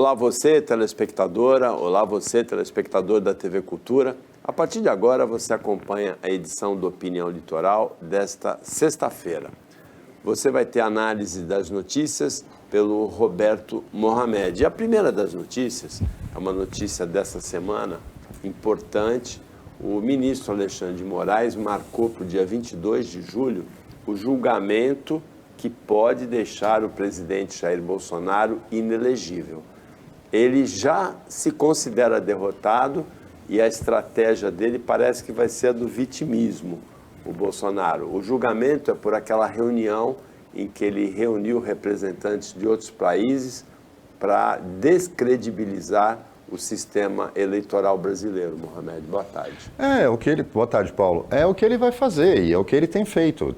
Olá você, telespectadora, olá você, telespectador da TV Cultura. A partir de agora você acompanha a edição do Opinião Litoral desta sexta-feira. Você vai ter análise das notícias pelo Roberto Mohamed. E a primeira das notícias é uma notícia dessa semana importante. O ministro Alexandre de Moraes marcou para o dia 22 de julho o julgamento que pode deixar o presidente Jair Bolsonaro inelegível. Ele já se considera derrotado e a estratégia dele parece que vai ser a do vitimismo, o Bolsonaro. O julgamento é por aquela reunião em que ele reuniu representantes de outros países para descredibilizar o sistema eleitoral brasileiro. Mohamed, boa tarde. Boa tarde, Paulo. É o que ele vai fazer e é o que ele tem feito.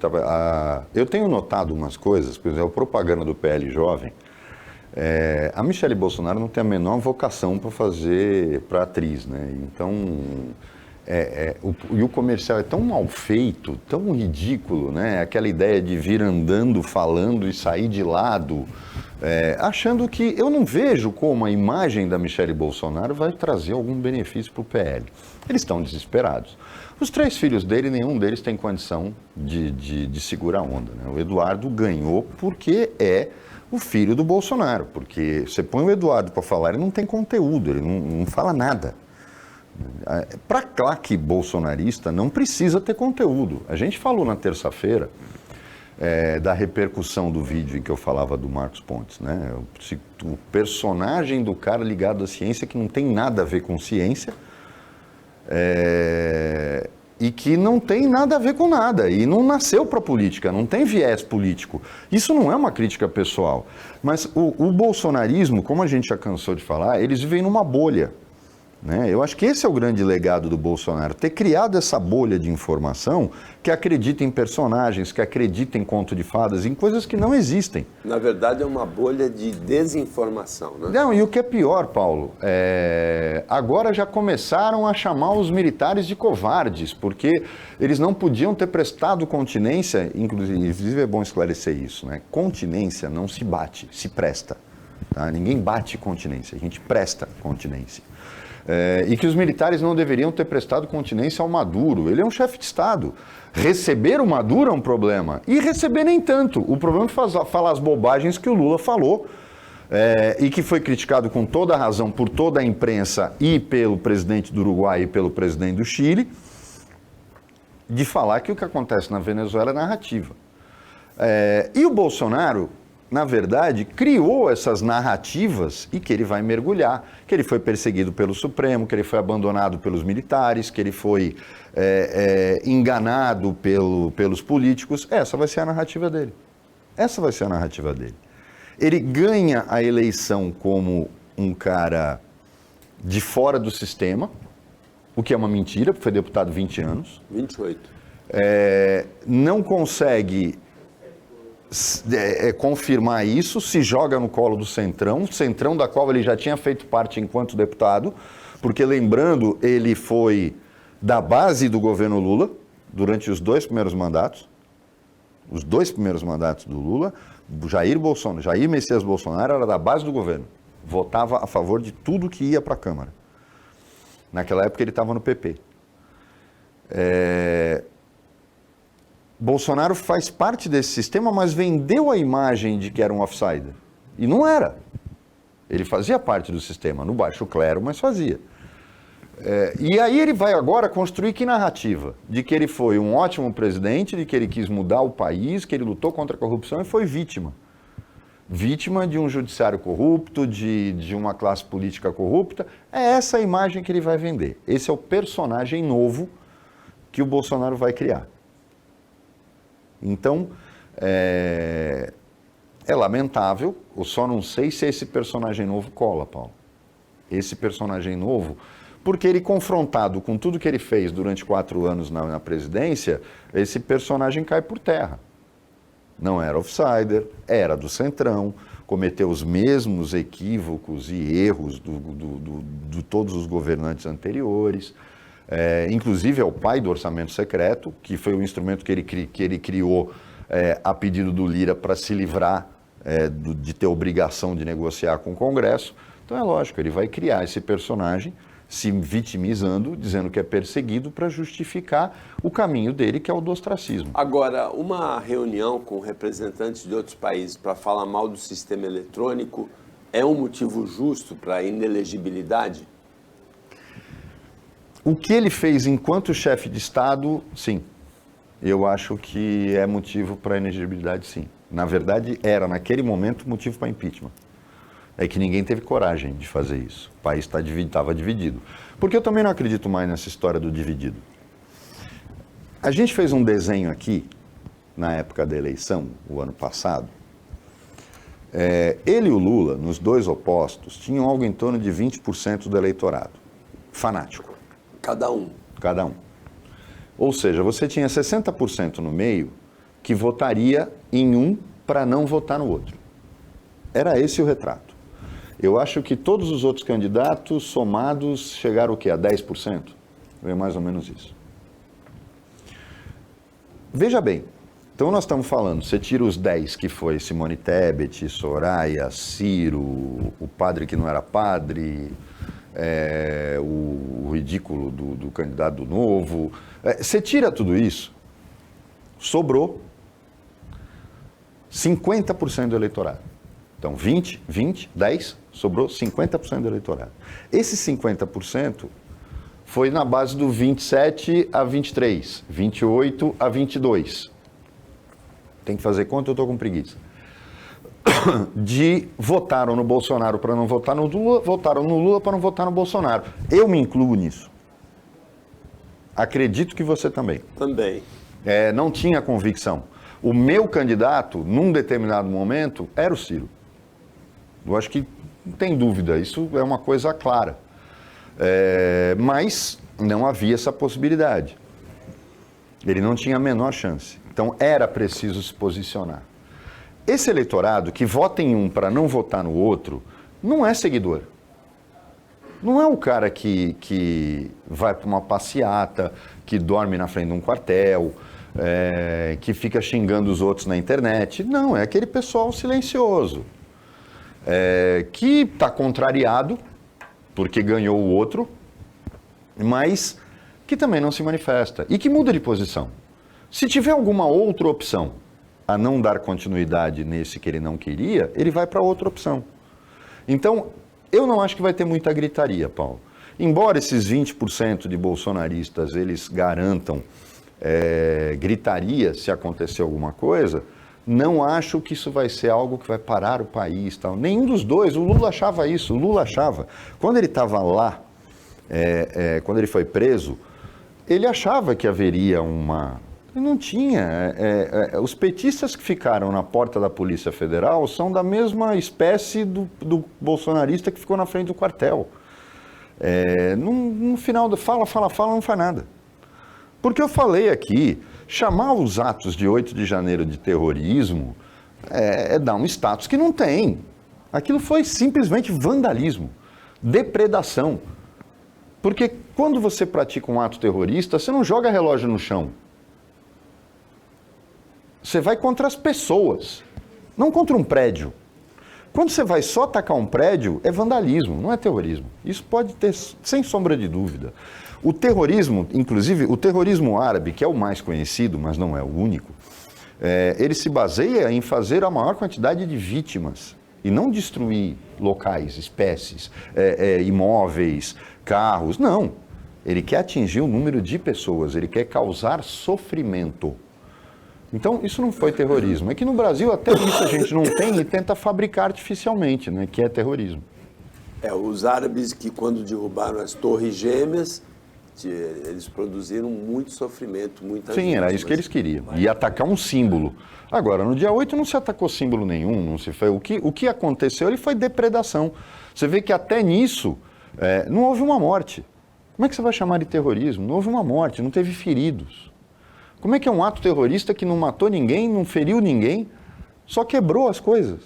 Eu tenho notado umas coisas, por exemplo, a propaganda do PL Jovem. A Michelle Bolsonaro não tem a menor vocação para atriz, né? Então, o comercial é tão mal feito, tão ridículo, né? Aquela ideia de vir andando, falando e sair de lado, achando que eu não vejo como a imagem da Michelle Bolsonaro vai trazer algum benefício para o PL. Eles estão desesperados. Os 3 filhos dele, nenhum deles tem condição de segurar a onda, né? O Eduardo ganhou porque é o filho do Bolsonaro, porque você põe o Eduardo para falar, ele não tem conteúdo, ele não fala nada. Para claque bolsonarista não precisa ter conteúdo. A gente falou na terça-feira da repercussão do vídeo em que eu falava do Marcos Pontes, né? O personagem do cara ligado à ciência que não tem nada a ver com ciência, e que não tem nada a ver com nada, e não nasceu para política, não tem viés político. Isso não é uma crítica pessoal, mas o bolsonarismo, como a gente já cansou de falar, eles vivem numa bolha, né? Eu acho que esse é o grande legado do Bolsonaro, ter criado essa bolha de informação que acredita em personagens, que acredita em conto de fadas, em coisas que não existem. Na verdade é uma bolha de desinformação, né? Não, e o que é pior, Paulo, agora já começaram a chamar os militares de covardes, porque eles não podiam ter prestado continência, inclusive é bom esclarecer isso, né? Continência não se bate, se presta. Tá? Ninguém bate continência, a gente presta continência. E que os militares não deveriam ter prestado continência ao Maduro. Ele é um chefe de Estado. Receber o Maduro é um problema. E receber nem tanto. O problema é falar as bobagens que o Lula falou, e que foi criticado com toda a razão por toda a imprensa e pelo presidente do Uruguai e pelo presidente do Chile, de falar que o que acontece na Venezuela é narrativa. E o Bolsonaro, na verdade, criou essas narrativas e que ele vai mergulhar, que ele foi perseguido pelo Supremo, que ele foi abandonado pelos militares, que ele foi enganado pelos políticos. Essa vai ser a narrativa dele. Essa vai ser a narrativa dele. Ele ganha a eleição como um cara de fora do sistema, o que é uma mentira, porque foi deputado 20 anos. 28. Não consegue confirmar isso, se joga no colo do Centrão da qual ele já tinha feito parte enquanto deputado, porque lembrando, ele foi da base do governo Lula durante os 2 primeiros mandatos, do Lula. Jair Messias Bolsonaro era da base do governo, votava a favor de tudo que ia para a Câmara. Naquela época ele estava no PP. Bolsonaro faz parte desse sistema, mas vendeu a imagem de que era um outsider. E não era. Ele fazia parte do sistema, no baixo clero, mas fazia. E aí ele vai agora construir que narrativa? De que ele foi um ótimo presidente, de que ele quis mudar o país, que ele lutou contra a corrupção e foi vítima. Vítima de um judiciário corrupto, de uma classe política corrupta. É essa a imagem que ele vai vender. Esse é o personagem novo que o Bolsonaro vai criar. Então, é lamentável, eu só não sei se esse personagem novo cola, Paulo. Esse personagem novo, porque ele confrontado com tudo que ele fez durante 4 anos na presidência, esse personagem cai por terra. Não era outsider, era do Centrão, cometeu os mesmos equívocos e erros de todos os governantes anteriores. Inclusive é o pai do orçamento secreto, que foi o instrumento que ele criou a pedido do Lira para se livrar de ter obrigação de negociar com o Congresso. Então é lógico, ele vai criar esse personagem se vitimizando, dizendo que é perseguido para justificar o caminho dele, que é o do ostracismo. Agora, uma reunião com representantes de outros países para falar mal do sistema eletrônico é um motivo justo para a inelegibilidade? O que ele fez enquanto chefe de Estado, sim. Eu acho que é motivo para a inelegibilidade, sim. Na verdade, era, naquele momento, motivo para impeachment. É que ninguém teve coragem de fazer isso. O país estava dividido. Porque eu também não acredito mais nessa história do dividido. A gente fez um desenho aqui, na época da eleição, o ano passado. Ele e o Lula, nos dois opostos, tinham algo em torno de 20% do eleitorado. Fanático. Cada um. Cada um. Ou seja, você tinha 60% no meio que votaria em um para não votar no outro. Era esse o retrato. Eu acho que todos os outros candidatos somados chegaram o quê? A 10%? É mais ou menos isso. Veja bem, então nós estamos falando, você tira os 10 que foi Simone Tebet, Soraya, Ciro, o padre que não era padre, o ridículo do candidato do Novo. Você tira tudo isso, sobrou 50% do eleitorado. Então, 10, sobrou 50% do eleitorado. Esse 50% foi na base do 27 a 23, 28 a 22. Tem que fazer conta, eu estou com preguiça. Votaram no Bolsonaro para não votar no Lula, votaram no Lula para não votar no Bolsonaro. Eu me incluo nisso. Acredito que você também. Também. Não tinha convicção. O meu candidato, num determinado momento, era o Ciro. Eu acho que não tem dúvida, isso é uma coisa clara. Mas não havia essa possibilidade. Ele não tinha a menor chance. Então era preciso se posicionar. Esse eleitorado que vota em um para não votar no outro, não é seguidor. Não é o cara que vai para uma passeata, que dorme na frente de um quartel, que fica xingando os outros na internet. Não, é aquele pessoal silencioso. Que está contrariado, porque ganhou o outro, mas que também não se manifesta e que muda de posição. Se tiver alguma outra opção a não dar continuidade nesse que ele não queria, ele vai para outra opção. Então, eu não acho que vai ter muita gritaria, Paulo. Embora esses 20% de bolsonaristas, eles garantam gritaria se acontecer alguma coisa, não acho que isso vai ser algo que vai parar o país. Tal. Nenhum dos dois. O Lula achava isso. O Lula achava. Quando ele estava lá, quando ele foi preso, ele achava que haveria uma... Não tinha. Os petistas que ficaram na porta da Polícia Federal são da mesma espécie do bolsonarista que ficou na frente do quartel. No final do fala, não faz nada. Porque eu falei aqui, chamar os atos de 8 de janeiro de terrorismo é dar um status que não tem. Aquilo foi simplesmente vandalismo, depredação. Porque quando você pratica um ato terrorista, você não joga relógio no chão. Você vai contra as pessoas, não contra um prédio. Quando você vai só atacar um prédio, é vandalismo, não é terrorismo. Isso pode ter, sem sombra de dúvida. O terrorismo, inclusive o terrorismo árabe, que é o mais conhecido, mas não é o único, ele se baseia em fazer a maior quantidade de vítimas e não destruir locais, espécies, imóveis, carros, não. Ele quer atingir o número de pessoas, ele quer causar sofrimento. Então, isso não foi terrorismo. É que no Brasil até isso a gente não tem e tenta fabricar artificialmente, né, que é terrorismo. Os árabes que quando derrubaram as torres gêmeas, eles produziram muito sofrimento, muitas vítimas. Era isso que eles queriam. E atacar um símbolo. Agora, no dia 8 não se atacou símbolo nenhum, não se foi. O que aconteceu ali foi depredação. Você vê que até nisso não houve uma morte. Como é que você vai chamar de terrorismo? Não houve uma morte, não teve feridos. Como é que é um ato terrorista que não matou ninguém, não feriu ninguém, só quebrou as coisas?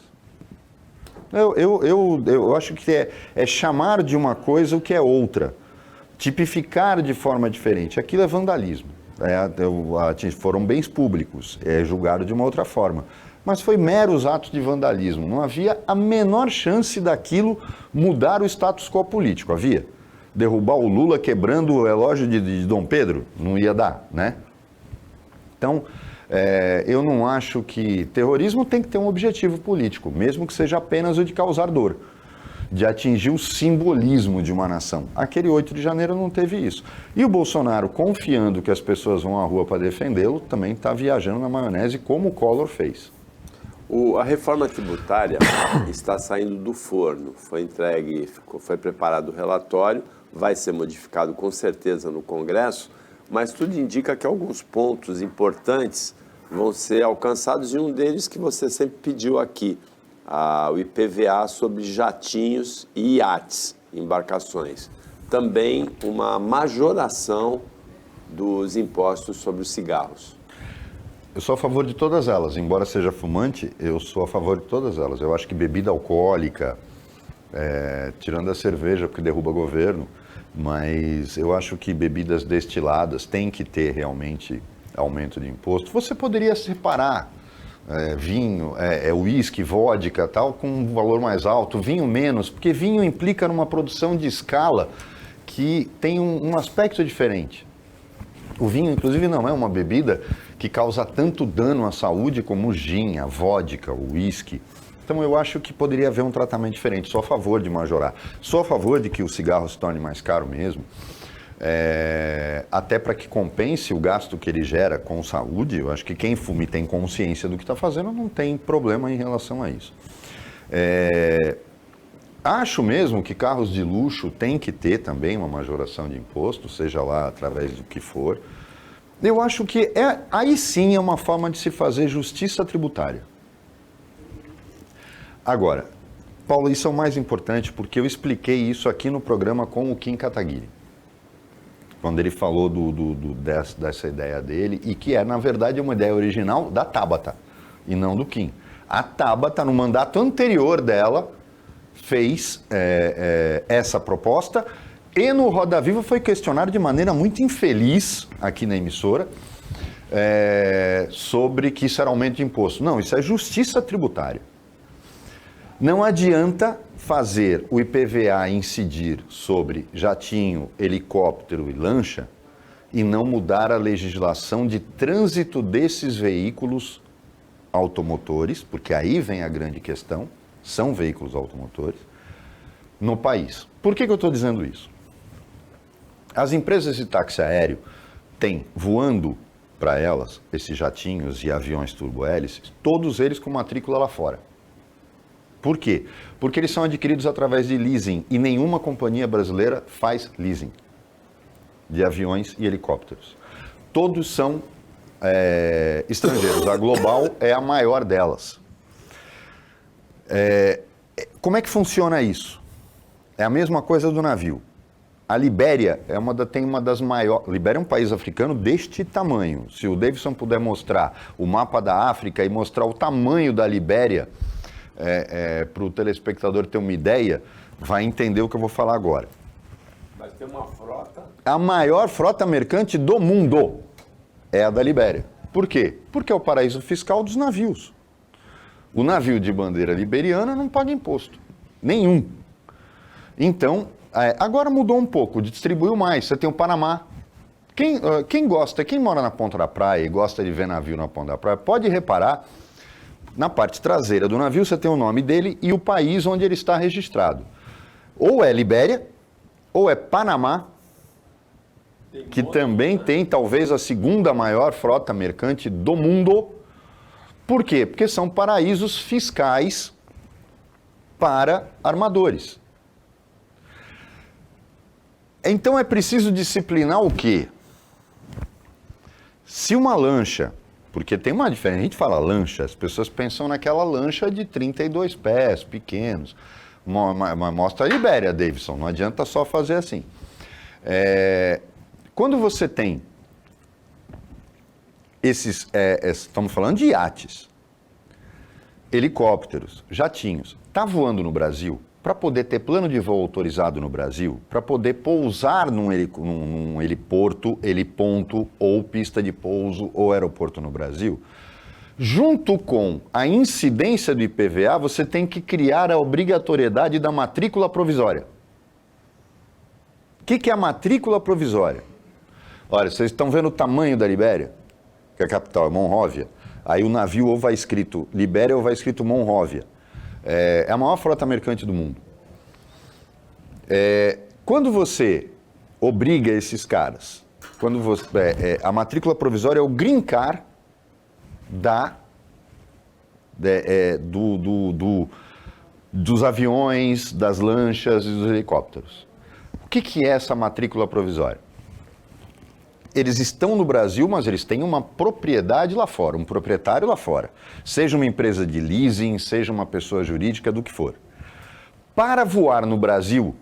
Eu acho que é chamar de uma coisa o que é outra. Tipificar de forma diferente. Aquilo é vandalismo. Foram bens públicos, é julgado de uma outra forma. mas foi meros atos de vandalismo. Não havia a menor chance daquilo mudar o status quo político. Havia? Derrubar o Lula quebrando o relógio de Dom Pedro? Não ia dar, né? Então, eu não acho que terrorismo tem que ter um objetivo político, mesmo que seja apenas o de causar dor, de atingir o simbolismo de uma nação. Aquele 8 de janeiro não teve isso. E o Bolsonaro, confiando que as pessoas vão à rua para defendê-lo, também está viajando na maionese, como o Collor fez. A reforma tributária está saindo do forno, foi entregue, foi preparado o relatório, vai ser modificado com certeza no Congresso, mas tudo indica que alguns pontos importantes vão ser alcançados, e um deles que você sempre pediu aqui, o IPVA sobre jatinhos e iates, embarcações. Também uma majoração dos impostos sobre os cigarros. Eu sou a favor de todas elas, embora seja fumante, eu sou a favor de todas elas. Eu acho que bebida alcoólica, tirando a cerveja, porque derruba governo, mas eu acho que bebidas destiladas têm que ter realmente aumento de imposto. Você poderia separar vinho, uísque, vodka, tal, com um valor mais alto, vinho menos, porque vinho implica numa produção de escala que tem um aspecto diferente. O vinho, inclusive, não é uma bebida que causa tanto dano à saúde como o gin, a vodka, o uísque. Então eu acho que poderia haver um tratamento diferente. Sou a favor de majorar. Sou a favor de que o cigarro se torne mais caro mesmo, até para que compense o gasto que ele gera com saúde. Eu acho que quem fuma e tem consciência do que está fazendo não tem problema em relação a isso. Acho mesmo que carros de luxo tem que ter também uma majoração de imposto, seja lá através do que for. Eu acho que aí sim é uma forma de se fazer justiça tributária.Essa Paulo, isso é o mais importante, porque eu expliquei isso aqui no programa com o Kim Kataguiri, quando ele falou dessa ideia dele, e que na verdade, uma ideia original da Tabata, e não do Kim. A Tabata, no mandato anterior dela, fez essa proposta, e no Roda Viva foi questionado de maneira muito infeliz, aqui na emissora, sobre que isso era aumento de imposto. Não, isso é justiça tributária. Não adianta fazer o IPVA incidir sobre jatinho, helicóptero e lancha e não mudar a legislação de trânsito desses veículos automotores, porque aí vem a grande questão, são veículos automotores, no país. Por que eu estou dizendo isso? As empresas de táxi aéreo têm voando para elas esses jatinhos e aviões turbohélices, todos eles com matrícula lá fora. Por quê? Porque eles são adquiridos através de leasing e nenhuma companhia brasileira faz leasing de aviões e helicópteros. Todos são estrangeiros. A Global é a maior delas. Como é que funciona isso? É a mesma coisa do navio. A Libéria tem uma das maiores... Libéria é um país africano deste tamanho. Se o Davidson puder mostrar o mapa da África e mostrar o tamanho da Libéria, para o telespectador ter uma ideia, vai entender o que eu vou falar agora. Mas tem uma frota... A maior frota mercante do mundo é a da Libéria. Por quê? Porque é o paraíso fiscal dos navios. O navio de bandeira liberiana não paga imposto. Nenhum. Então, agora mudou um pouco, distribuiu mais. Você tem o Panamá. Quem mora na ponta da praia e gosta de ver navio na ponta da praia, pode reparar, na parte traseira do navio você tem o nome dele e o país onde ele está registrado. Ou é Libéria, ou é Panamá, que também tem talvez a segunda maior frota mercante do mundo. Por quê? Porque são paraísos fiscais para armadores. Então é preciso disciplinar o quê? Se uma lancha, porque tem uma diferença, a gente fala lancha, as pessoas pensam naquela lancha de 32 pés, pequenos. Mostra a Libéria, Davidson, não adianta só fazer assim. Quando você tem estamos falando de iates, helicópteros, jatinhos, está voando no Brasil, para poder ter plano de voo autorizado no Brasil, para poder pousar num heliporto, heliponto, ou pista de pouso, ou aeroporto no Brasil, Junto com a incidência do IPVA, você tem que criar a obrigatoriedade da matrícula provisória. O que é a matrícula provisória? Olha, vocês estão vendo o tamanho da Libéria, que é a capital, é Monróvia. Aí o navio ou vai escrito Libéria ou vai escrito Monróvia. É a maior frota mercante do mundo. Quando você obriga esses caras, quando você, a matrícula provisória é o green card dos aviões, das lanchas e dos helicópteros. O que é essa matrícula provisória? Eles estão no Brasil, mas eles têm uma propriedade lá fora, um proprietário lá fora. Seja uma empresa de leasing, seja uma pessoa jurídica, do que for. Para voar no Brasil,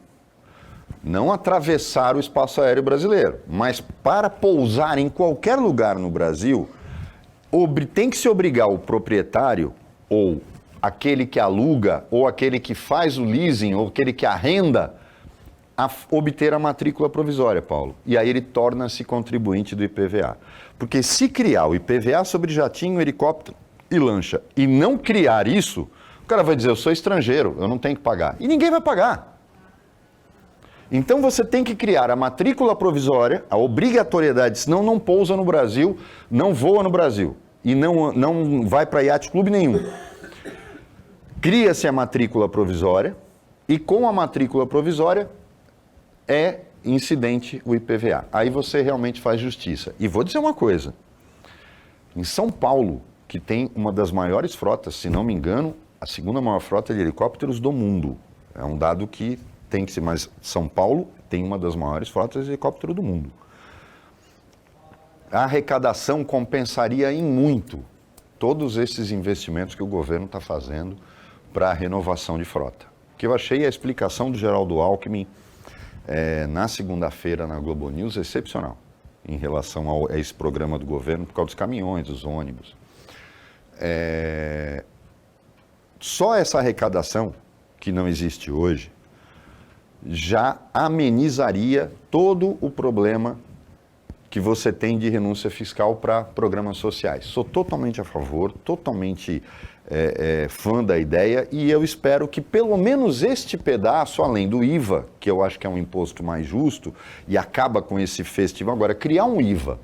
não atravessar o espaço aéreo brasileiro, mas para pousar em qualquer lugar no Brasil, tem que se obrigar o proprietário, ou aquele que aluga, ou aquele que faz o leasing, ou aquele que arrenda, a obter a matrícula provisória, Paulo. E aí ele torna-se contribuinte do IPVA. Porque se criar o IPVA sobre jatinho, helicóptero e lancha, e não criar isso, o cara vai dizer, eu sou estrangeiro, eu não tenho que pagar. E ninguém vai pagar. Então você tem que criar a matrícula provisória, a obrigatoriedade, senão não pousa no Brasil, não voa no Brasil e não vai para iate clube nenhum. Cria-se a matrícula provisória e com a matrícula provisória é incidente o IPVA. Aí você realmente faz justiça. E vou dizer uma coisa, em São Paulo, que tem uma das maiores frotas, se não me engano, a segunda maior frota de helicópteros do mundo. É um dado que tem que ser, mas São Paulo tem uma das maiores frotas de helicóptero do mundo. A arrecadação compensaria em muito todos esses investimentos que o governo está fazendo para a renovação de frota. O que eu achei a explicação do Geraldo Alckmin na segunda-feira na Globo News excepcional em relação a esse programa do governo por causa dos caminhões, dos ônibus. Só essa arrecadação, que não existe hoje, já amenizaria todo o problema que você tem de renúncia fiscal para programas sociais. Sou totalmente a favor, totalmente fã da ideia e eu espero que pelo menos este pedaço, além do IVA, que eu acho que é um imposto mais justo e acaba com esse festival, agora criar um IVA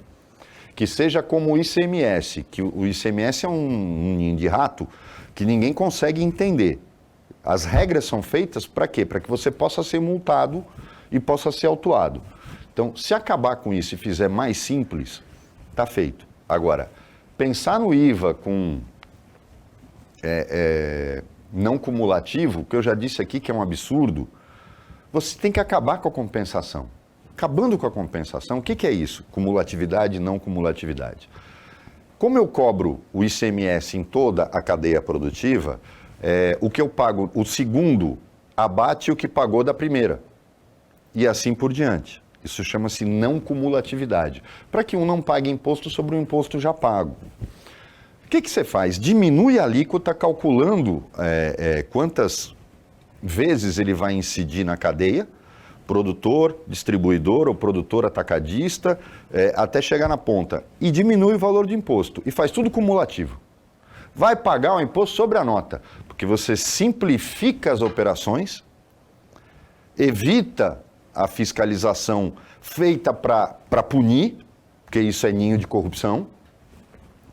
que seja como o ICMS, que o ICMS é um ninho de rato que ninguém consegue entender. As regras são feitas para quê? Para que você possa ser multado e possa ser autuado. Então, se acabar com isso e fizer mais simples, está feito. Agora, pensar no IVA com não cumulativo, que eu já disse aqui que é um absurdo, você tem que acabar com a compensação. Acabando com a compensação, o que é isso? Cumulatividade e não cumulatividade. Como eu cobro o ICMS em toda a cadeia produtiva, o que eu pago, o segundo abate o que pagou da primeira. E assim por diante. Isso chama-se não cumulatividade. Para que um não pague imposto sobre um imposto já pago. O que você faz? Diminui a alíquota calculando quantas vezes ele vai incidir na cadeia, produtor, distribuidor ou produtor atacadista, até chegar na ponta. E diminui o valor de imposto. E faz tudo cumulativo. Vai pagar o imposto sobre a nota, porque você simplifica as operações, evita a fiscalização feita para punir, porque isso é ninho de corrupção,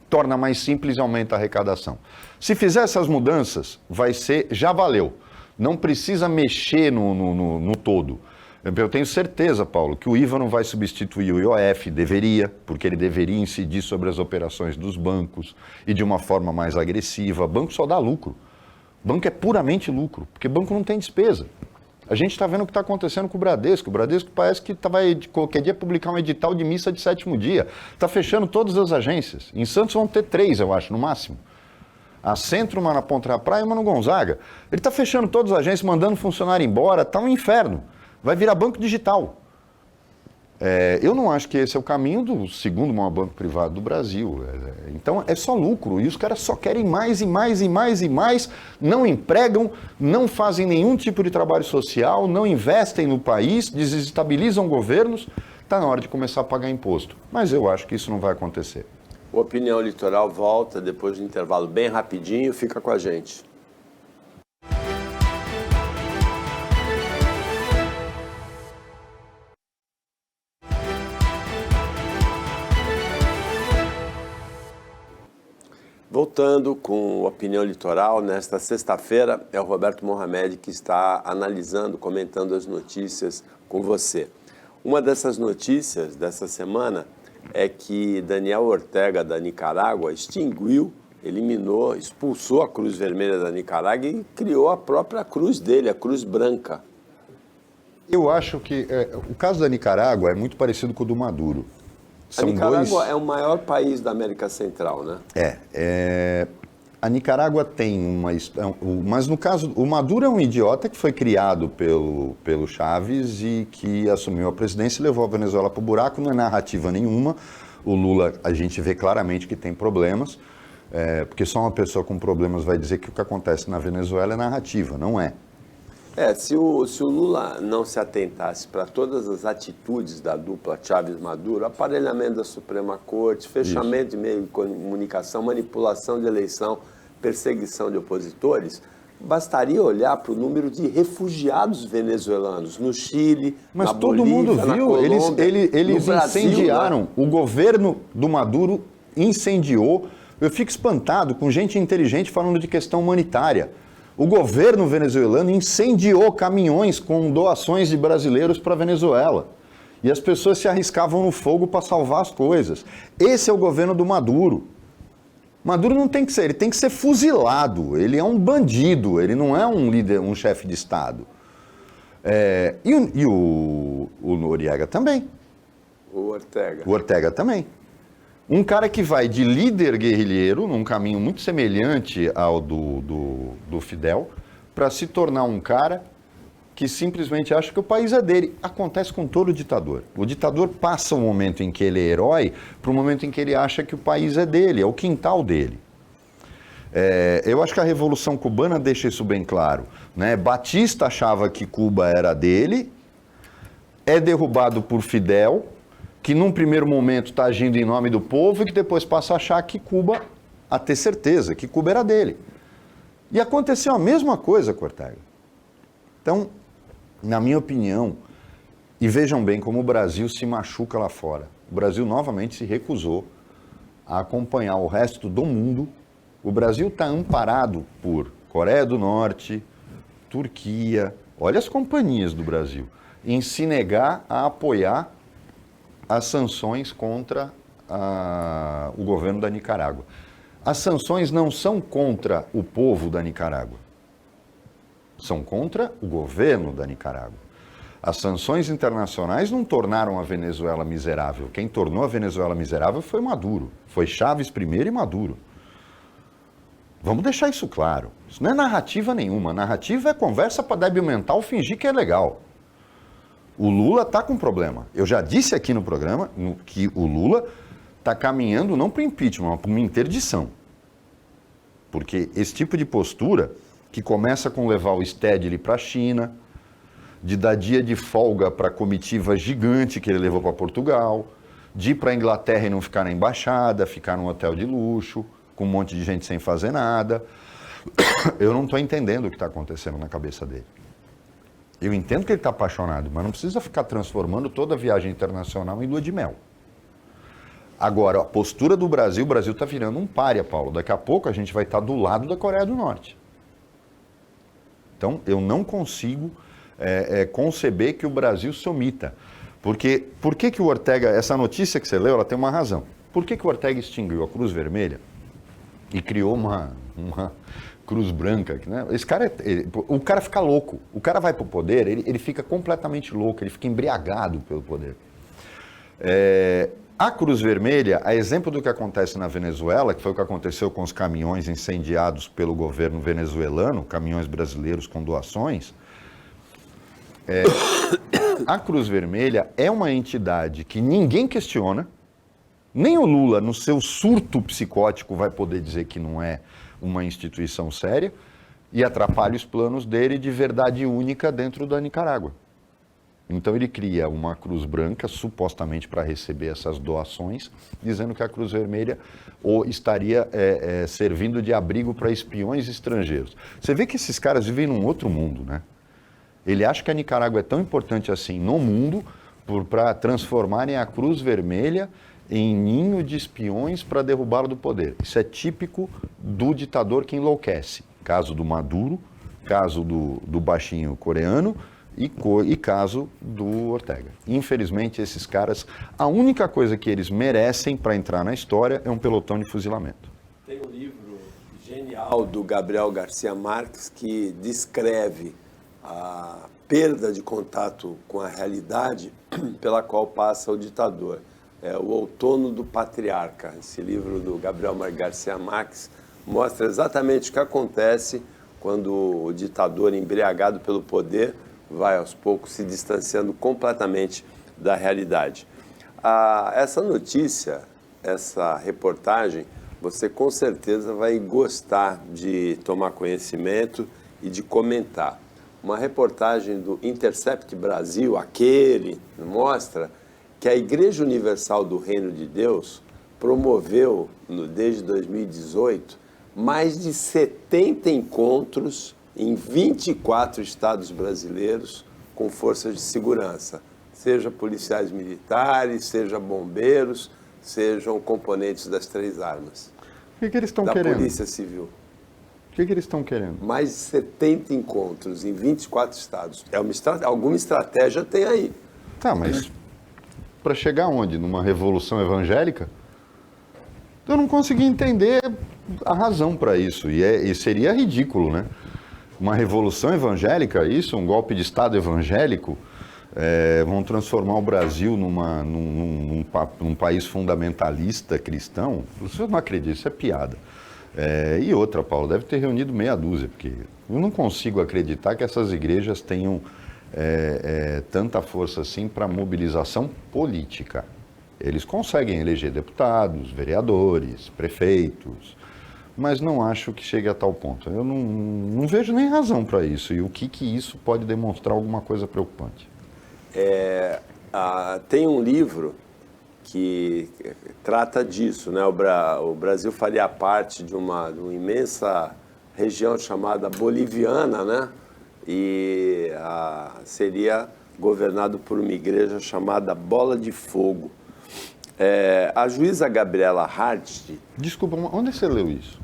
torna mais simples e aumenta a arrecadação. Se fizer essas mudanças, já valeu. Não precisa mexer no todo. Eu tenho certeza, Paulo, que o IVA não vai substituir o IOF, deveria, porque ele deveria incidir sobre as operações dos bancos e de uma forma mais agressiva. Banco só dá lucro. Banco é puramente lucro, porque banco não tem despesa. A gente está vendo o que está acontecendo com o Bradesco. O Bradesco parece que vai qualquer dia publicar um edital de missa de sétimo dia. Está fechando todas as agências. Em Santos vão ter 3, eu acho, no máximo. A Centro, uma na Ponta da Praia e uma no Gonzaga. Ele está fechando todas as agências, mandando funcionário embora. Está um inferno. Vai virar banco digital. Eu não acho que esse é o caminho do segundo maior banco privado do Brasil. Então é só lucro. E os caras só querem mais e mais e mais e mais. Não empregam, não fazem nenhum tipo de trabalho social, não investem no país, desestabilizam governos. Está na hora de começar a pagar imposto. Mas eu acho que isso não vai acontecer. O Opinião Litoral volta depois de um intervalo bem rapidinho. Fica com a gente. Voltando com Opinião Litoral, nesta sexta-feira é o Roberto Mohamed que está analisando, comentando as notícias com você. Uma dessas notícias dessa semana é que Daniel Ortega, da Nicarágua, eliminou, expulsou a Cruz Vermelha da Nicarágua e criou a própria cruz dele, a Cruz Branca. Eu acho que o caso da Nicarágua é muito parecido com o do Maduro. A Nicarágua é o maior país da América Central, né? A Nicarágua tem uma... Mas no caso, o Maduro é um idiota que foi criado pelo Chávez e que assumiu a presidência e levou a Venezuela para o buraco, não é narrativa nenhuma. O Lula, a gente vê claramente que tem problemas, porque só uma pessoa com problemas vai dizer que o que acontece na Venezuela é narrativa, não é. Se o Lula não se atentasse para todas as atitudes da dupla Chávez-Maduro, aparelhamento da Suprema Corte, fechamento de meio de comunicação, manipulação de eleição, perseguição de opositores, bastaria olhar para o número de refugiados venezuelanos no Chile, na Bolívia, todo mundo viu, na Colômbia, eles no Brasil, incendiaram, né? O governo do Maduro incendiou. Eu fico espantado com gente inteligente falando de questão humanitária. O governo venezuelano incendiou caminhões com doações de brasileiros para a Venezuela. E as pessoas se arriscavam no fogo para salvar as coisas. Esse é o governo do Maduro. Maduro não tem que ser, ele tem que ser fuzilado. Ele é um bandido, ele não é um líder, um chefe de Estado. E o Noriega também. O Ortega. O Ortega também. Um cara que vai de líder guerrilheiro, num caminho muito semelhante ao do Fidel, para se tornar um cara que simplesmente acha que o país é dele. Acontece com todo ditador. O ditador passa o momento em que ele é herói para o momento em que ele acha que o país é dele, é o quintal dele. Eu acho que a Revolução Cubana deixa isso bem claro, né? Batista achava que Cuba era dele, é derrubado por Fidel, que num primeiro momento está agindo em nome do povo e que depois passa a achar que Cuba, a ter certeza que Cuba era dele. E aconteceu a mesma coisa com Ortega. Então, na minha opinião, e vejam bem como o Brasil se machuca lá fora. O Brasil novamente se recusou a acompanhar o resto do mundo. O Brasil está amparado por Coreia do Norte, Turquia, olha as companhias do Brasil, em se negar a apoiar as sanções contra o governo da Nicarágua. As sanções não são contra o povo da Nicarágua, são contra o governo da Nicarágua. As sanções internacionais não tornaram a Venezuela miserável. Quem tornou a Venezuela miserável foi Maduro. Foi Chávez primeiro e Maduro. Vamos deixar isso claro. Isso não é narrativa nenhuma. Narrativa é conversa para débil mental fingir que é legal. O Lula está com problema. Eu já disse aqui no programa que o Lula está caminhando não para o impeachment, mas para uma interdição. Porque esse tipo de postura, que começa com levar o Stedley para a China, de dar dia de folga para a comitiva gigante que ele levou para Portugal, de ir para a Inglaterra e não ficar na embaixada, ficar num hotel de luxo, com um monte de gente sem fazer nada. Eu não estou entendendo o que está acontecendo na cabeça dele. Eu entendo que ele está apaixonado, mas não precisa ficar transformando toda a viagem internacional em lua de mel. Agora, a postura do Brasil, o Brasil está virando um pária, Paulo. Daqui a pouco a gente vai estar do lado da Coreia do Norte. Então, eu não consigo conceber que o Brasil se omita. Porque, por que o Ortega, essa notícia que você leu, ela tem uma razão. Por que o Ortega extinguiu a Cruz Vermelha e criou uma Cruz Branca? Né? Esse cara, o cara fica louco. O cara vai para o poder, ele fica completamente louco, ele fica embriagado pelo poder. A Cruz Vermelha, a exemplo do que acontece na Venezuela, que foi o que aconteceu com os caminhões incendiados pelo governo venezuelano, caminhões brasileiros com doações, a Cruz Vermelha é uma entidade que ninguém questiona, nem o Lula, no seu surto psicótico, vai poder dizer que não é uma instituição séria, e atrapalha os planos dele de verdade única dentro da Nicarágua. Então ele cria uma cruz branca, supostamente para receber essas doações, dizendo que a Cruz Vermelha estaria servindo de abrigo para espiões estrangeiros. Você vê que esses caras vivem num outro mundo, né? Ele acha que a Nicarágua é tão importante assim no mundo para transformarem a Cruz Vermelha em ninho de espiões para derrubá-lo do poder. Isso é típico do ditador que enlouquece. Caso do Maduro, caso do baixinho coreano e caso do Ortega. Infelizmente, esses caras, a única coisa que eles merecem para entrar na história é um pelotão de fuzilamento. Tem um livro genial do Gabriel Garcia Marques que descreve a perda de contato com a realidade pela qual passa o ditador. É O Outono do Patriarca. Esse livro do Gabriel Garcia Marques mostra exatamente o que acontece quando o ditador, embriagado pelo poder, vai aos poucos se distanciando completamente da realidade. Essa notícia, essa reportagem, você com certeza vai gostar de tomar conhecimento e de comentar. Uma reportagem do Intercept Brasil, mostra que a Igreja Universal do Reino de Deus promoveu, desde 2018, mais de 70 encontros em 24 estados brasileiros com forças de segurança, seja policiais militares, seja bombeiros, sejam componentes das 3 armas. O que eles estão querendo? Da Polícia Civil. O que eles estão querendo? Mais de 70 encontros em 24 estados. Alguma estratégia tem aí. Tá, mas para chegar onde? Numa revolução evangélica? Eu não consegui entender a razão para isso. E seria ridículo, né? Uma revolução evangélica, isso? Um golpe de Estado evangélico? Vão transformar o Brasil num país fundamentalista cristão? Você não acredita, isso é piada. E outra, Paulo, deve ter reunido meia dúzia, porque eu não consigo acreditar que essas igrejas tenham tanta força assim para mobilização política. Eles conseguem eleger deputados, vereadores, prefeitos, mas não acho que chegue a tal ponto. Eu não vejo nem razão para isso. E o que isso pode demonstrar alguma coisa preocupante? Tem um livro que trata disso, né? O Brasil faria parte de uma imensa região chamada Boliviana, né? E seria governado por uma igreja chamada Bola de Fogo. A juíza Gabriela Hardt... Desculpa, onde você leu isso?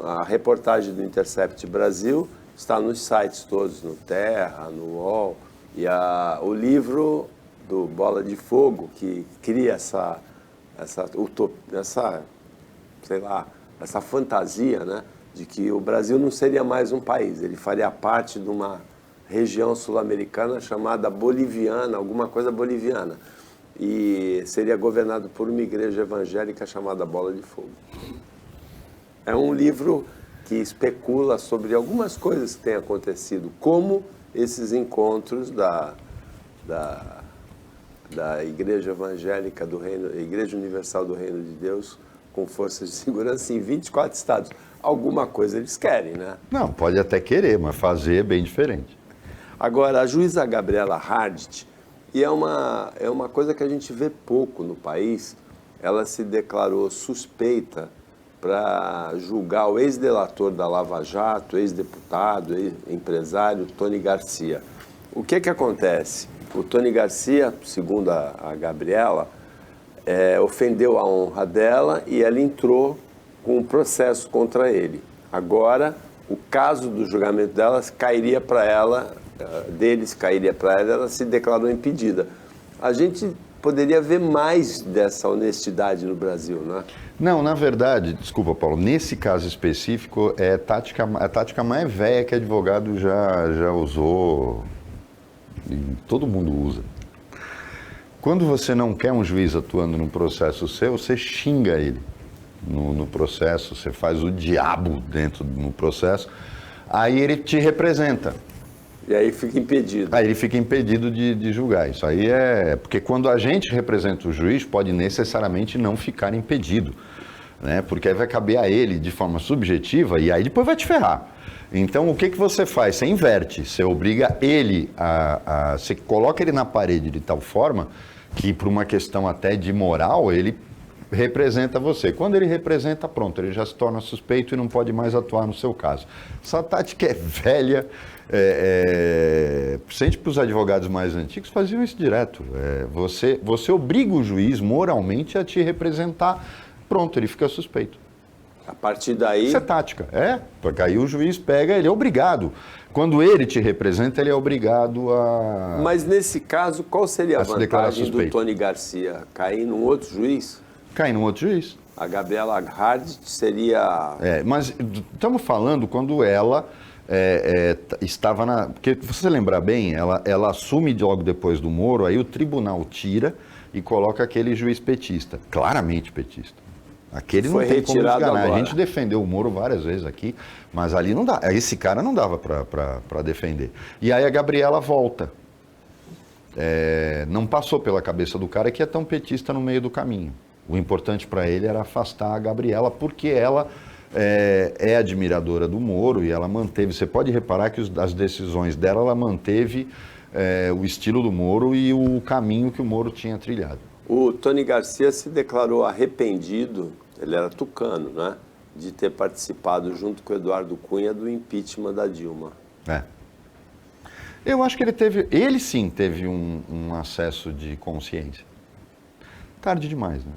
A reportagem do Intercept Brasil, está nos sites todos, no Terra, no UOL, e o livro do Bola de Fogo, que cria essa fantasia, né, de que o Brasil não seria mais um país, ele faria parte de uma região sul-americana chamada Boliviana, alguma coisa boliviana, e seria governado por uma igreja evangélica chamada Bola de Fogo. É um livro que especula sobre algumas coisas que têm acontecido, como esses encontros da Igreja Evangélica do Reino, Igreja Universal do Reino de Deus, com forças de segurança em 24 estados. Alguma coisa eles querem, né? Não, pode até querer, mas fazer é bem diferente. Agora, a juíza Gabriela Hardt, e é uma coisa que a gente vê pouco no país, ela se declarou suspeita para julgar o ex-delator da Lava Jato, ex-deputado, ex-empresário Tony Garcia. O que acontece? O Tony Garcia, segundo a Gabriela, ofendeu a honra dela e ela entrou com um processo contra ele. Agora, o caso do julgamento deles cairia para ela, ela se declarou impedida. A gente poderia ver mais dessa honestidade no Brasil, né? Não, na verdade, desculpa, Paulo, nesse caso específico, a tática mais velha que advogado já usou, e todo mundo usa. Quando você não quer um juiz atuando no processo seu, você xinga ele no processo, você faz o diabo no processo, aí ele te representa. E aí fica impedido. Aí ele fica impedido de julgar. Isso aí porque quando a gente representa o juiz, pode necessariamente não ficar impedido, né? Porque aí vai caber a ele de forma subjetiva e aí depois vai te ferrar. Então, o que você faz? Você inverte, você obriga ele você coloca ele na parede de tal forma que, por uma questão até de moral, ele representa você. Quando ele representa, pronto, ele já se torna suspeito e não pode mais atuar no seu caso. Essa tática é velha. Sente para os advogados mais antigos, faziam isso direto. Você obriga o juiz moralmente a te representar, pronto, ele fica suspeito. A partir daí... Isso é tática, porque aí o juiz pega, ele é obrigado. Quando ele te representa, ele é obrigado a... Mas nesse caso, qual seria a vantagem do Tony Garcia? Cair num outro juiz? Cair num outro juiz. A Gabriela Hardit seria... Mas estamos falando quando ela estava na... Porque, se você lembrar bem, ela assume logo depois do Moro, aí o tribunal tira e coloca aquele juiz petista, claramente petista. Aquele não tem como enganar. Agora. A gente defendeu o Moro várias vezes aqui, mas ali não dá. Esse cara não dava para defender. E aí a Gabriela volta. Não passou pela cabeça do cara que é tão petista no meio do caminho. O importante para ele era afastar a Gabriela, porque ela é admiradora do Moro e ela manteve... Você pode reparar que as decisões dela, ela manteve o estilo do Moro e o caminho que o Moro tinha trilhado. O Tony Garcia se declarou arrependido, ele era tucano, né? De ter participado junto com o Eduardo Cunha do impeachment da Dilma. Eu acho que ele sim teve um acesso de consciência. Tarde demais, né?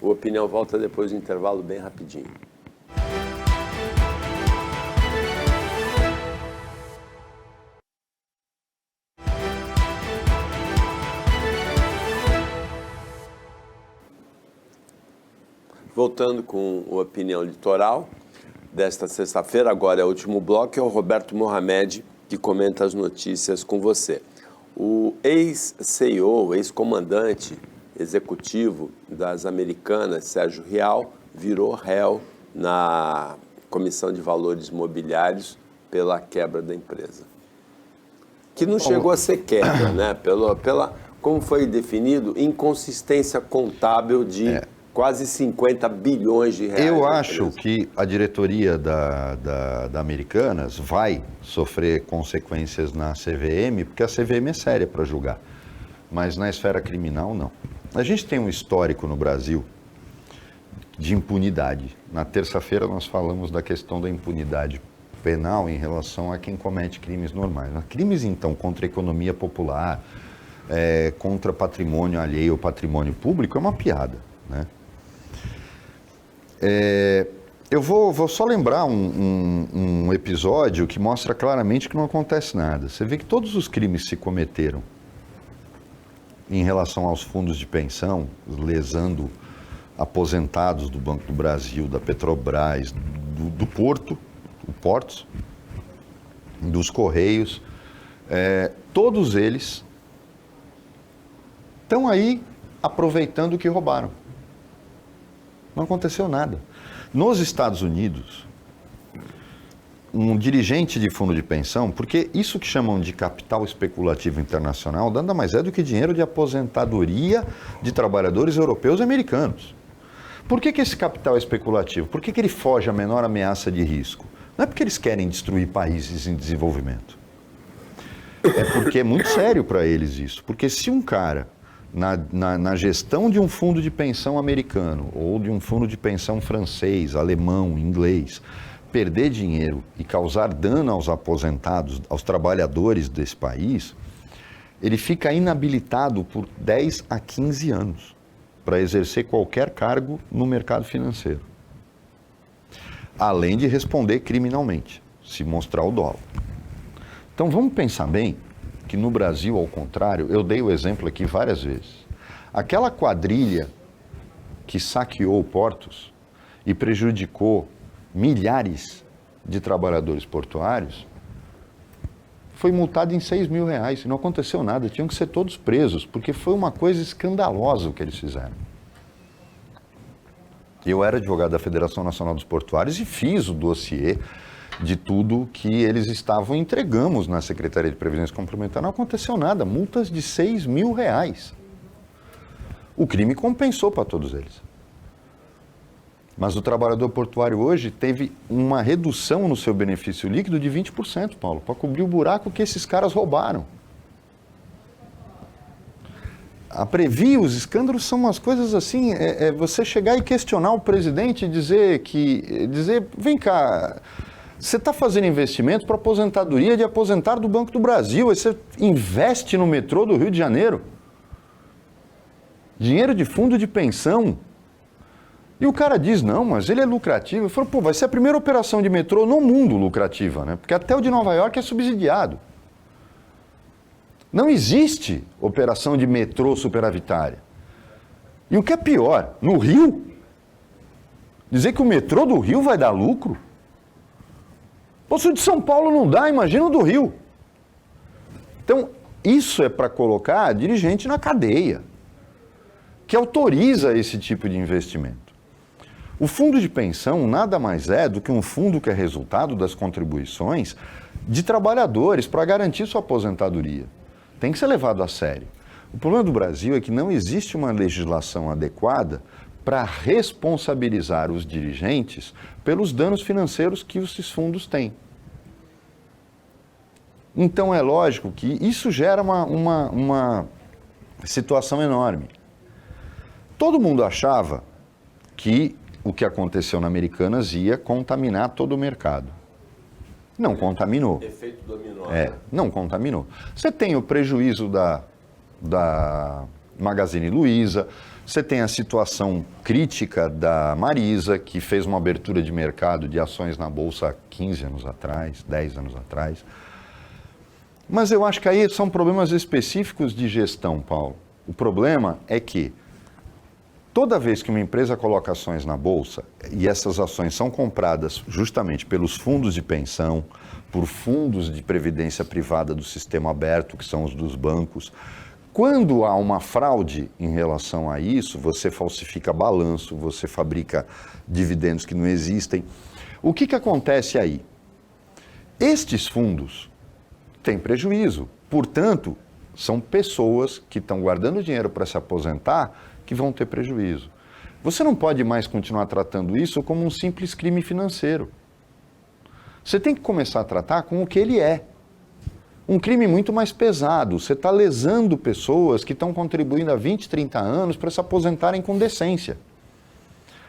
O Opinião volta depois do intervalo bem rapidinho. Voltando com o Opinião Litoral, desta sexta-feira, agora é o último bloco, é o Roberto Mohamed, que comenta as notícias com você. O ex-CEO, ex-comandante executivo das Americanas, Sérgio Rial, virou réu na Comissão de Valores Mobiliários pela quebra da empresa. Que não chegou a ser quebra, né? Pela, como foi definido, inconsistência contábil de... quase 50 bilhões de reais. Eu acho que a diretoria da Americanas vai sofrer consequências na CVM, porque a CVM é séria para julgar, mas na esfera criminal, não. A gente tem um histórico no Brasil de impunidade. Na terça-feira nós falamos da questão da impunidade penal em relação a quem comete crimes normais. Crimes, então, contra a economia popular, contra patrimônio alheio ou patrimônio público, é uma piada, né? Eu vou só lembrar um episódio que mostra claramente que não acontece nada. Você vê que todos os crimes se cometeram em relação aos fundos de pensão, lesando aposentados do Banco do Brasil, da Petrobras, do Portos, dos Correios, todos eles estão aí aproveitando o que roubaram. Não aconteceu nada. Nos Estados Unidos, um dirigente de fundo de pensão, porque isso que chamam de capital especulativo internacional, nada mais é do que dinheiro de aposentadoria de trabalhadores europeus e americanos. Por que esse capital é especulativo? Por que ele foge à menor ameaça de risco? Não é porque eles querem destruir países em desenvolvimento. É porque é muito sério para eles isso. Porque se um cara... Na gestão de um fundo de pensão americano ou de um fundo de pensão francês, alemão, inglês, perder dinheiro e causar dano aos aposentados, aos trabalhadores desse país, ele fica inabilitado por 10 a 15 anos para exercer qualquer cargo no mercado financeiro. Além de responder criminalmente, se mostrar o dolo. Então vamos pensar bem que no Brasil, ao contrário, eu dei o exemplo aqui várias vezes. Aquela quadrilha que saqueou Portos e prejudicou milhares de trabalhadores portuários foi multada em R$6 mil e não aconteceu nada. Tinham que ser todos presos, porque foi uma coisa escandalosa o que eles fizeram. Eu era advogado da Federação Nacional dos Portuários e fiz o dossiê de tudo que eles entregamos na Secretaria de Previdência Complementar. Não aconteceu nada, multas de R$6 mil. O crime compensou para todos eles. Mas o trabalhador portuário hoje teve uma redução no seu benefício líquido de 20%, Paulo, para cobrir o buraco que esses caras roubaram. A Previ, os escândalos são umas coisas assim, você chegar e questionar o presidente e dizer, vem cá, você está fazendo investimento para aposentadoria de aposentado do Banco do Brasil, aí você investe no metrô do Rio de Janeiro, dinheiro de fundo de pensão, e o cara diz, não, mas ele é lucrativo. Eu falo, pô, vai ser a primeira operação de metrô no mundo lucrativa, né? Porque até o de Nova York é subsidiado. Não existe operação de metrô superavitária. E o que é pior, no Rio, dizer que o metrô do Rio vai dar lucro? Pô, se o de São Paulo não dá, imagina o do Rio. Então, isso é para colocar dirigente na cadeia, que autoriza esse tipo de investimento. O fundo de pensão nada mais é do que um fundo que é resultado das contribuições de trabalhadores para garantir sua aposentadoria. Tem que ser levado a sério. O problema do Brasil é que não existe uma legislação adequada para responsabilizar os dirigentes pelos danos financeiros que esses fundos têm. Então é lógico que isso gera uma situação enorme. Todo mundo achava que o que aconteceu na Americanas ia contaminar todo o mercado. Não contaminou. Efeito dominó. Não contaminou. Você tem o prejuízo da Magazine Luiza, você tem a situação crítica da Marisa, que fez uma abertura de mercado de ações na Bolsa há 15 anos atrás, 10 anos atrás. Mas eu acho que aí são problemas específicos de gestão, Paulo. O problema é que toda vez que uma empresa coloca ações na Bolsa, e essas ações são compradas justamente pelos fundos de pensão, por fundos de previdência privada do sistema aberto, que são os dos bancos, quando há uma fraude em relação a isso, você falsifica balanço, você fabrica dividendos que não existem. O que acontece aí? Estes fundos têm prejuízo, portanto, são pessoas que estão guardando dinheiro para se aposentar que vão ter prejuízo. Você não pode mais continuar tratando isso como um simples crime financeiro. Você tem que começar a tratar com o que ele é. Um crime muito mais pesado. Você está lesando pessoas que estão contribuindo há 20, 30 anos para se aposentarem com decência.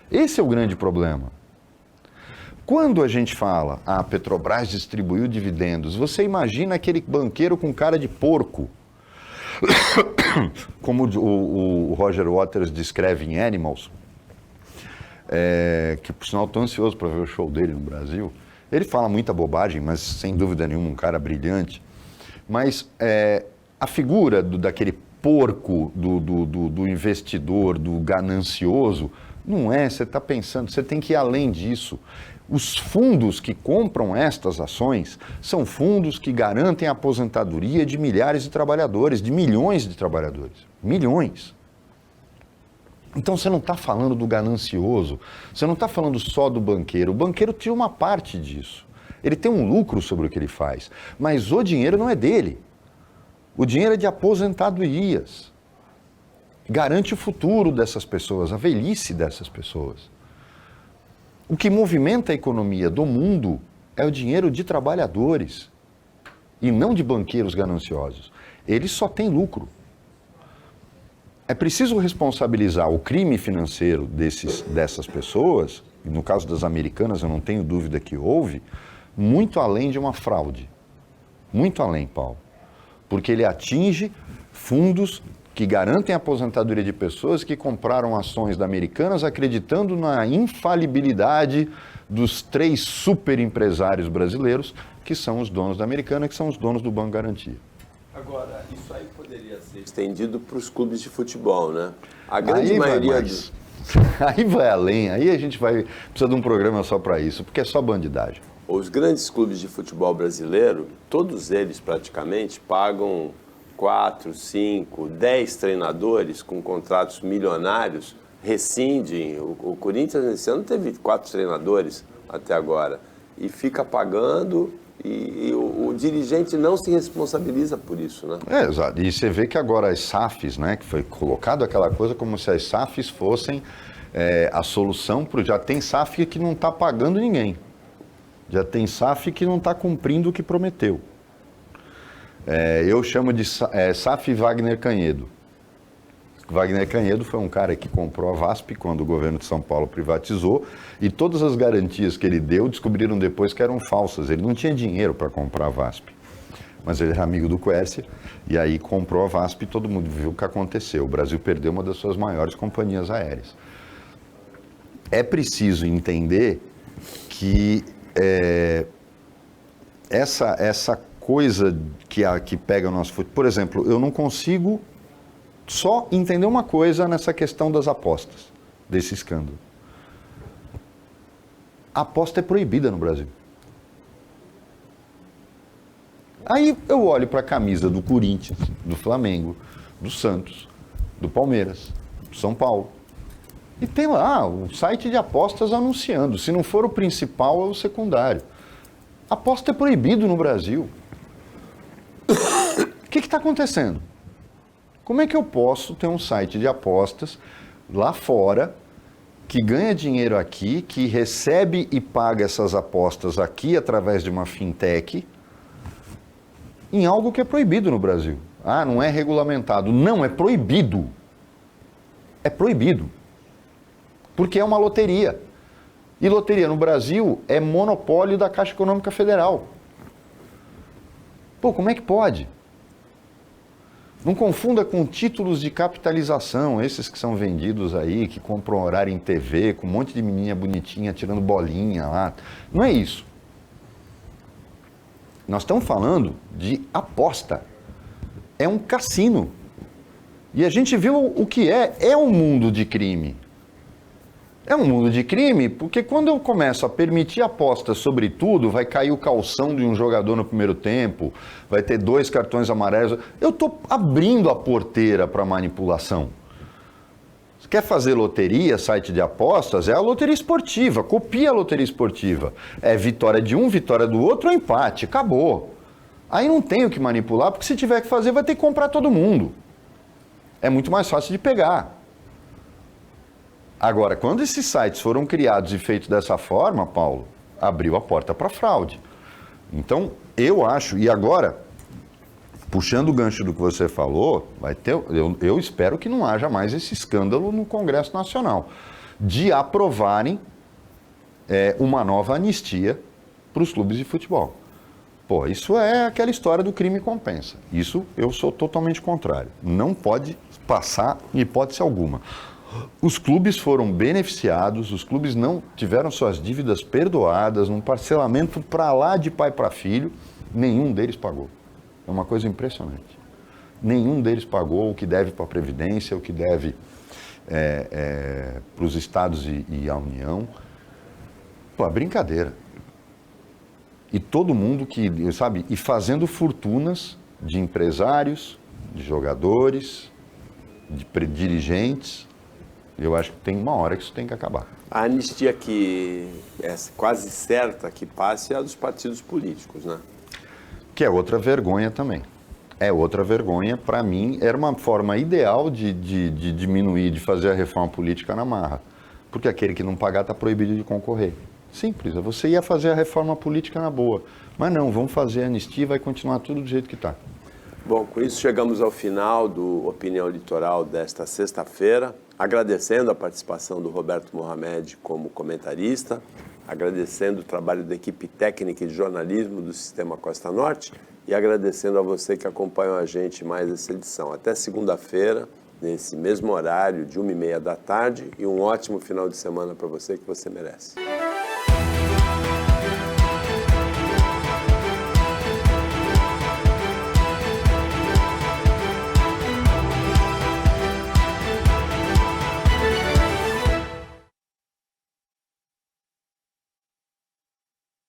Esse é o grande problema. Quando a gente fala, a Petrobras distribuiu dividendos, você imagina aquele banqueiro com cara de porco, como o Roger Waters descreve em Animals, que por sinal estou ansioso para ver o show dele no Brasil. Ele fala muita bobagem, mas sem dúvida nenhuma um cara brilhante. Mas a figura daquele porco, do investidor, do ganancioso, não é, você está pensando, você tem que ir além disso. Os fundos que compram estas ações são fundos que garantem a aposentadoria de milhares de trabalhadores, de milhões de trabalhadores. Milhões. Então você não está falando do ganancioso, você não está falando só do banqueiro. O banqueiro tira uma parte disso. Ele tem um lucro sobre o que ele faz, mas o dinheiro não é dele. O dinheiro é de aposentadorias. Garante o futuro dessas pessoas, a velhice dessas pessoas. O que movimenta a economia do mundo é o dinheiro de trabalhadores e não de banqueiros gananciosos. Eles só têm lucro. É preciso responsabilizar o crime financeiro dessas pessoas, e no caso das Americanas eu não tenho dúvida que houve, muito além de uma fraude. Muito além, Paulo. Porque ele atinge fundos que garantem a aposentadoria de pessoas que compraram ações da Americanas acreditando na infalibilidade dos 3 super empresários brasileiros, que são os donos da Americana, que são os donos do Banco Garantia. Agora, isso aí poderia ser estendido para os clubes de futebol, né? A grande maioria dos... Aí vai além, aí a gente precisa de um programa só para isso, porque é só bandidagem. Os grandes clubes de futebol brasileiro, todos eles praticamente pagam 4, 5, 10 treinadores com contratos milionários, rescindem. O Corinthians esse ano teve 4 treinadores até agora e fica pagando E o dirigente não se responsabiliza por isso, né? Exato. E você vê que agora as SAFs, né, que foi colocado aquela coisa como se as SAFs fossem a solução para... Já tem SAF que não está pagando ninguém. Já tem SAF que não está cumprindo o que prometeu. Eu chamo de SAF Wagner Canhedo. Wagner Canhedo foi um cara que comprou a VASP quando o governo de São Paulo privatizou e todas as garantias que ele deu descobriram depois que eram falsas. Ele não tinha dinheiro para comprar a VASP, mas ele era amigo do Quércia e aí comprou a VASP e todo mundo viu o que aconteceu. O Brasil perdeu uma das suas maiores companhias aéreas. É preciso entender que essa coisa que pega o nosso futebol... Por exemplo, eu não consigo só entender uma coisa nessa questão das apostas, desse escândalo. A aposta é proibida no Brasil. Aí eu olho para a camisa do Corinthians, do Flamengo, do Santos, do Palmeiras, do São Paulo. E tem lá o site de apostas anunciando. Se não for o principal, é o secundário. Aposta é proibido no Brasil. O que está acontecendo? Como é que eu posso ter um site de apostas lá fora, que ganha dinheiro aqui, que recebe e paga essas apostas aqui através de uma fintech, em algo que é proibido no Brasil? Ah, não é regulamentado. Não, é proibido. É proibido. Porque é uma loteria. E loteria no Brasil é monopólio da Caixa Econômica Federal. Pô, como é que pode? Não confunda com títulos de capitalização, esses que são vendidos aí, que compram horário em TV, com um monte de menininha bonitinha tirando bolinha lá. Não é isso. Nós estamos falando de aposta. É um cassino. E a gente viu o que é um mundo de crime. É um mundo de crime porque quando eu começo a permitir apostas sobre tudo, vai cair o calção de um jogador no primeiro tempo, vai ter 2 cartões amarelos. Eu estou abrindo a porteira para manipulação. Você quer fazer loteria, site de apostas? É a loteria esportiva, copia a loteria esportiva. É vitória de um, vitória do outro, ou empate, acabou. Aí não tem o que manipular, porque se tiver que fazer, vai ter que comprar todo mundo. É muito mais fácil de pegar. Agora, quando esses sites foram criados e feitos dessa forma, Paulo, abriu a porta para fraude. Então, eu acho, e agora, puxando o gancho do que você falou, eu espero que não haja mais esse escândalo no Congresso Nacional, de aprovarem uma nova anistia para os clubes de futebol. Pô, isso é aquela história do crime compensa. Isso eu sou totalmente contrário. Não pode passar em hipótese alguma. Os clubes foram beneficiados, os clubes não tiveram suas dívidas perdoadas, num parcelamento para lá de pai para filho, nenhum deles pagou. É uma coisa impressionante. Nenhum deles pagou o que deve para a Previdência, o que deve para os estados e a União. Pô, é brincadeira. E todo mundo que, sabe, e fazendo fortunas de empresários, de jogadores, de dirigentes. Eu acho que tem uma hora que isso tem que acabar. A anistia que é quase certa que passe é a dos partidos políticos, né? Que é outra vergonha também. É outra vergonha. Para mim, era uma forma ideal de diminuir, de fazer a reforma política na marra. Porque aquele que não pagar está proibido de concorrer. Simples, você ia fazer a reforma política na boa. Mas não, vamos fazer a anistia e vai continuar tudo do jeito que está. Bom, com isso chegamos ao final do Opinião Litoral desta sexta-feira, agradecendo a participação do Roberto Mohamed como comentarista, agradecendo o trabalho da equipe técnica de jornalismo do Sistema Costa Norte e agradecendo a você que acompanhou a gente mais essa edição. Até segunda-feira, nesse mesmo horário, de 1h30 da tarde, e um ótimo final de semana para você que você merece.